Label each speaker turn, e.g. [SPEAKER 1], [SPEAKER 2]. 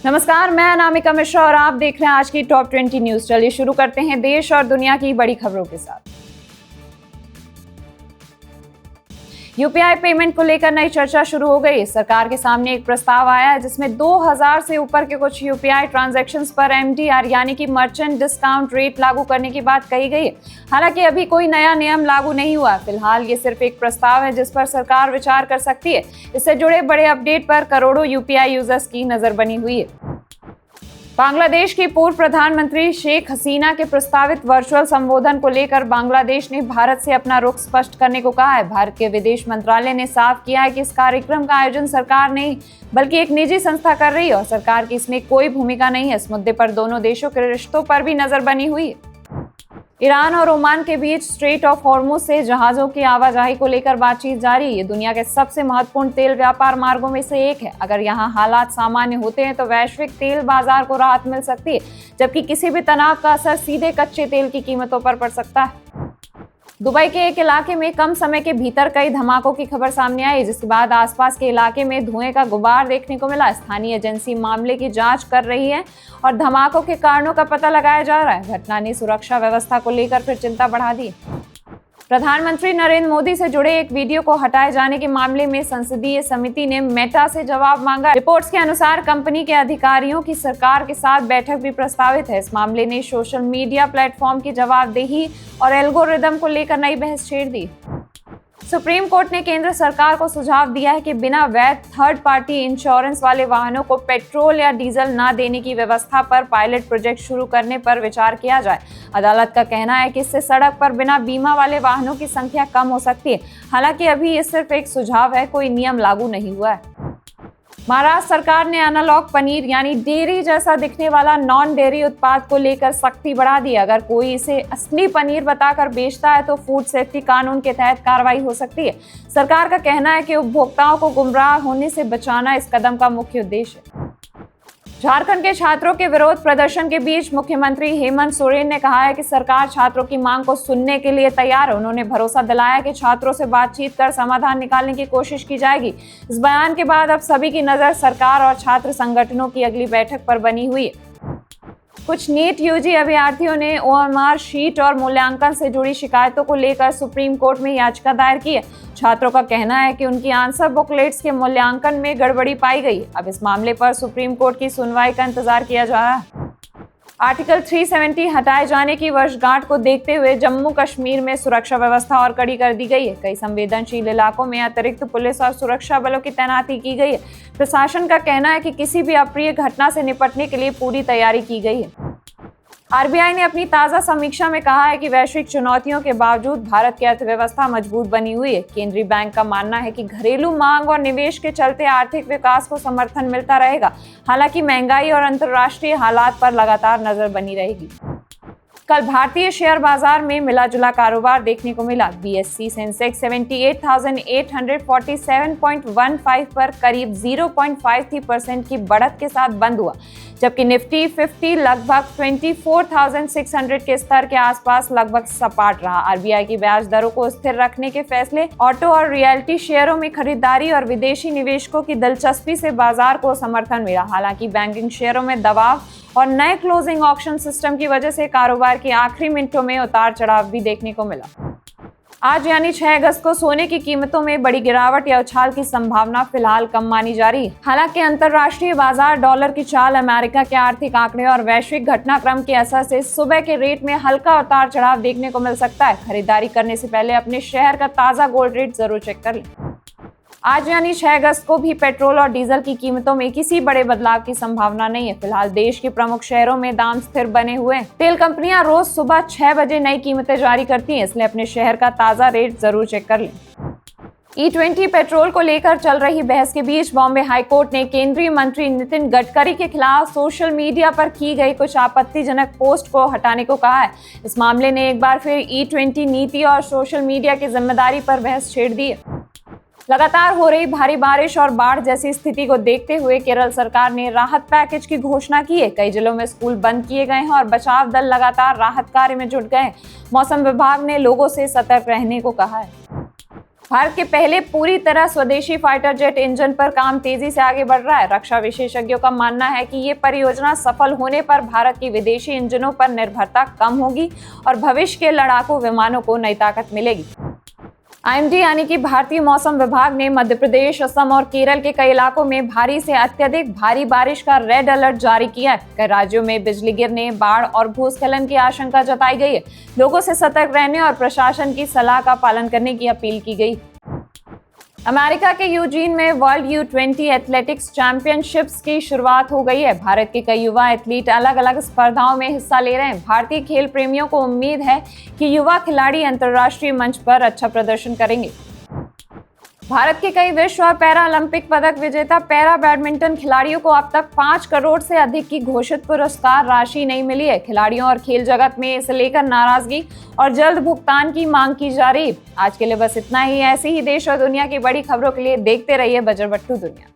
[SPEAKER 1] नमस्कार, मैं अनामिका मिश्रा और आप देख रहे हैं आज की टॉप 20 न्यूज। चलिए शुरू करते हैं देश और दुनिया की बड़ी खबरों के साथ। यूपीआई पेमेंट को लेकर नई चर्चा शुरू हो गई। सरकार के सामने एक प्रस्ताव आया है जिसमें 2000 से ऊपर के कुछ यूपीआई ट्रांजैक्शंस पर एमडीआर यानी कि मर्चेंट डिस्काउंट रेट लागू करने की बात कही गई है। हालांकि अभी कोई नया नियम लागू नहीं हुआ। फिलहाल ये सिर्फ एक प्रस्ताव है जिस पर सरकार विचार कर सकती है। इससे जुड़े बड़े अपडेट पर करोड़ों यूपीआई यूजर्स की नजर बनी हुई है। बांग्लादेश की पूर्व प्रधानमंत्री शेख हसीना के प्रस्तावित वर्चुअल संबोधन को लेकर बांग्लादेश ने भारत से अपना रुख स्पष्ट करने को कहा है। भारत के विदेश मंत्रालय ने साफ किया है कि इस कार्यक्रम का आयोजन सरकार नहीं बल्कि एक निजी संस्था कर रही है और सरकार की इसमें कोई भूमिका नहीं है। इस मुद्दे पर दोनों देशों के रिश्तों पर भी नजर बनी हुई है। ईरान और ओमान के बीच स्ट्रेट ऑफ हॉर्मुज से जहाजों की आवाजाही को लेकर बातचीत जारी है। ये दुनिया के सबसे महत्वपूर्ण तेल व्यापार मार्गों में से एक है। अगर यहाँ हालात सामान्य होते हैं तो वैश्विक तेल बाजार को राहत मिल सकती है, जबकि किसी भी तनाव का असर सीधे कच्चे तेल की कीमतों पर पड़ सकता है। दुबई के एक इलाके में कम समय के भीतर कई धमाकों की खबर सामने आई, जिसके बाद आसपास के इलाके में धुएं का गुबार देखने को मिला। स्थानीय एजेंसी मामले की जांच कर रही है और धमाकों के कारणों का पता लगाया जा रहा है। घटना ने सुरक्षा व्यवस्था को लेकर फिर चिंता बढ़ा दी। प्रधानमंत्री नरेंद्र मोदी से जुड़े एक वीडियो को हटाए जाने के मामले में संसदीय समिति ने मेटा से जवाब मांगा। रिपोर्ट्स के अनुसार कंपनी के अधिकारियों की सरकार के साथ बैठक भी प्रस्तावित है। इस मामले ने सोशल मीडिया प्लेटफॉर्म की जवाबदेही और एल्गोरिदम को लेकर नई बहस छेड़ दी। सुप्रीम कोर्ट ने केंद्र सरकार को सुझाव दिया है कि बिना वैध थर्ड पार्टी इंश्योरेंस वाले वाहनों को पेट्रोल या डीजल न देने की व्यवस्था पर पायलट प्रोजेक्ट शुरू करने पर विचार किया जाए। अदालत का कहना है कि इससे सड़क पर बिना बीमा वाले वाहनों की संख्या कम हो सकती है। हालांकि अभी ये सिर्फ एक सुझाव है, कोई नियम लागू नहीं हुआ है। महाराष्ट्र सरकार ने एनालॉग पनीर यानी डेयरी जैसा दिखने वाला नॉन डेयरी उत्पाद को लेकर सख्ती बढ़ा दी। अगर कोई इसे असली पनीर बताकर बेचता है तो फूड सेफ्टी कानून के तहत कार्रवाई हो सकती है। सरकार का कहना है कि उपभोक्ताओं को गुमराह होने से बचाना इस कदम का मुख्य उद्देश्य है। झारखंड के छात्रों के विरोध प्रदर्शन के बीच मुख्यमंत्री हेमंत सोरेन ने कहा है कि सरकार छात्रों की मांग को सुनने के लिए तैयार है। उन्होंने भरोसा दिलाया कि छात्रों से बातचीत कर समाधान निकालने की कोशिश की जाएगी। इस बयान के बाद अब सभी की नजर सरकार और छात्र संगठनों की अगली बैठक पर बनी हुई है। कुछ नीट यूजी अभ्यर्थियों ने ओएमआर शीट और मूल्यांकन से जुड़ी शिकायतों को लेकर सुप्रीम कोर्ट में याचिका दायर की है। छात्रों का कहना है कि उनकी आंसर बुकलेट्स के मूल्यांकन में गड़बड़ी पाई गई। अब इस मामले पर सुप्रीम कोर्ट की सुनवाई का इंतजार किया जा रहा है। आर्टिकल 370 हटाए जाने की वर्षगांठ को देखते हुए जम्मू कश्मीर में सुरक्षा व्यवस्था और कड़ी कर दी गई है। कई संवेदनशील इलाकों में अतिरिक्त पुलिस और सुरक्षा बलों की तैनाती की गई है। प्रशासन का कहना है कि किसी भी अप्रिय घटना से निपटने के लिए पूरी तैयारी की गई है। आरबीआई ने अपनी ताजा समीक्षा में कहा है कि वैश्विक चुनौतियों के बावजूद भारत की अर्थव्यवस्था मजबूत बनी हुई है। केंद्रीय बैंक का मानना है कि घरेलू मांग और निवेश के चलते आर्थिक विकास को समर्थन मिलता रहेगा। हालांकि महंगाई और अंतर्राष्ट्रीय हालात पर लगातार नजर बनी रहेगी। कल भारतीय शेयर बाजार में मिला जुला कारोबार देखने को मिला। बीएसई सेंसेक्स 78,847.15 पर करीब 0.53% की बढ़त के साथ बंद हुआ, जबकि निफ्टी 50 लगभग 24,600 के स्तर के आसपास लगभग सपाट रहा। आरबीआई की ब्याज दरों को स्थिर रखने के फैसले, ऑटो और रियल्टी शेयरों में खरीदारी और विदेशी निवेशकों की दिलचस्पी से बाजार को समर्थन मिला। हालांकि बैंकिंग शेयरों में दबाव और नए क्लोजिंग ऑक्शन सिस्टम की वजह से कारोबार की आखिरी मिनटों में उतार चढ़ाव भी देखने को मिला। आज यानी 6 अगस्त को सोने की कीमतों में बड़ी गिरावट या उछाल की संभावना फिलहाल कम मानी जा रही है। हालांकि अंतर्राष्ट्रीय बाजार, डॉलर की चाल, अमेरिका के आर्थिक आंकड़े और वैश्विक घटनाक्रम के असर से सुबह के रेट में हल्का उतार चढ़ाव देखने को मिल सकता है। खरीदारी करने से पहले अपने शहर का ताजा गोल्ड रेट जरूर चेक कर लें। आज यानी 6 अगस्त को भी पेट्रोल और डीजल की कीमतों में किसी बड़े बदलाव की संभावना नहीं है। फिलहाल देश के प्रमुख शहरों में दाम स्थिर बने हुए हैं। तेल कंपनियां रोज सुबह 6 बजे नई कीमतें जारी करती हैं, इसलिए अपने शहर का ताजा रेट जरूर चेक कर लें। E20 पेट्रोल को लेकर चल रही बहस के बीच बॉम्बे हाईकोर्ट ने केंद्रीय मंत्री नितिन गडकरी के खिलाफ सोशल मीडिया पर की गई कुछ आपत्तिजनक पोस्ट को हटाने को कहा है। इस मामले ने एक बार फिर E20 नीति और सोशल मीडिया की जिम्मेदारी पर बहस छेड़ दी है। लगातार हो रही भारी बारिश और बाढ़ जैसी स्थिति को देखते हुए केरल सरकार ने राहत पैकेज की घोषणा की है। कई जिलों में स्कूल बंद किए गए हैं और बचाव दल लगातार राहत कार्य में जुट गए हैं। मौसम विभाग ने लोगों से सतर्क रहने को कहा है। भारत के पहले पूरी तरह स्वदेशी फाइटर जेट इंजन पर काम तेजी से आगे बढ़ रहा है। रक्षा विशेषज्ञों का मानना है कि ये परियोजना सफल होने पर भारत की विदेशी इंजनों पर निर्भरता कम होगी और भविष्य के लड़ाकू विमानों को नई ताकत मिलेगी। आईएमडी यानी कि भारतीय मौसम विभाग ने मध्य प्रदेश, असम और केरल के कई इलाकों में भारी से अत्यधिक भारी बारिश का रेड अलर्ट जारी किया है। कई राज्यों में बिजली गिरने, बाढ़ और भूस्खलन की आशंका जताई गई है। लोगों से सतर्क रहने और प्रशासन की सलाह का पालन करने की अपील की गई। अमेरिका के यूजीन में वर्ल्ड U20 एथलेटिक्स चैंपियनशिप्स की शुरुआत हो गई है। भारत के कई युवा एथलीट अलग अलग स्पर्धाओं में हिस्सा ले रहे हैं। भारतीय खेल प्रेमियों को उम्मीद है कि युवा खिलाड़ी अंतर्राष्ट्रीय मंच पर अच्छा प्रदर्शन करेंगे। भारत के कई विश्व और पैरा ओलंपिक पदक विजेता पैरा बैडमिंटन खिलाड़ियों को अब तक 5 करोड़ से अधिक की घोषित पुरस्कार राशि नहीं मिली है। खिलाड़ियों और खेल जगत में इसे लेकर नाराजगी और जल्द भुगतान की मांग की जा रही है। आज के लिए बस इतना ही। ऐसी ही देश और दुनिया की बड़ी खबरों के लिए देखते रहिए बजरबट्टू दुनिया।